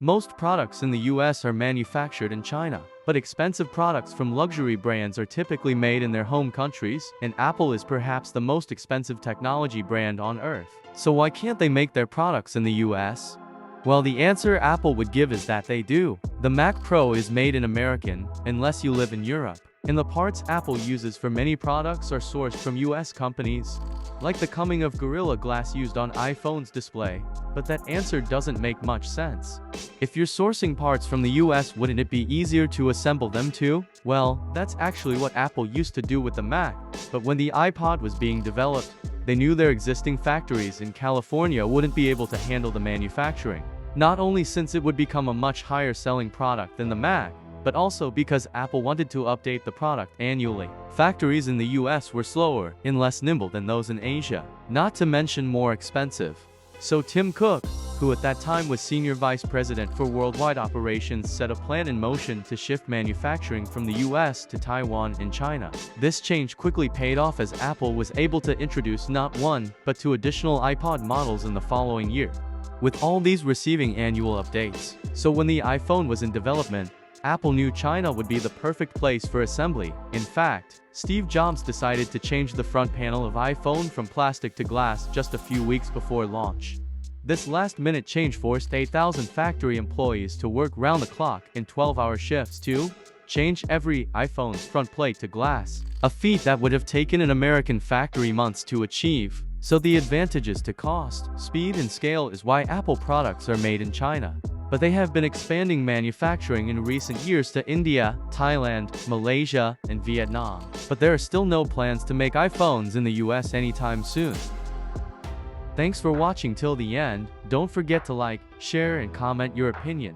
Most products in the US are manufactured in China, but expensive products from luxury brands are typically made in their home countries, and Apple is perhaps the most expensive technology brand on earth. So why can't they make their products in the US? Well, the answer Apple would give is that they do. The Mac Pro is made in America, unless you live in Europe. And the parts Apple uses for many products are sourced from US companies, like the coming of Gorilla Glass used on iPhone's display. But that answer doesn't make much sense. If you're sourcing parts from the US, wouldn't it be easier to assemble them too? Well, that's actually what Apple used to do with the Mac. But when the iPod was being developed, they knew their existing factories in California wouldn't be able to handle the manufacturing. Not only since it would become a much higher selling product than the Mac, but also because Apple wanted to update the product annually. Factories in the US were slower and less nimble than those in Asia, not to mention more expensive. So Tim Cook, who at that time was Senior Vice President for Worldwide Operations, set a plan in motion to shift manufacturing from the US to Taiwan and China. This change quickly paid off as Apple was able to introduce not one, but two additional iPod models in the following year, with all these receiving annual updates. So when the iPhone was in development, Apple knew China would be the perfect place for assembly. In fact, Steve Jobs decided to change the front panel of iPhone from plastic to glass just a few weeks before launch. This last-minute change forced 8,000 factory employees to work round the clock in 12-hour shifts to change every iPhone's front plate to glass, a feat that would have taken an American factory months to achieve. So the advantages to cost, speed, and scale is why Apple products are made in China. But they have been expanding manufacturing in recent years to India, Thailand, Malaysia, and Vietnam. But there are still no plans to make iPhones in the US anytime soon. Thanks for watching till the end. Don't forget to like, share, and comment your opinion.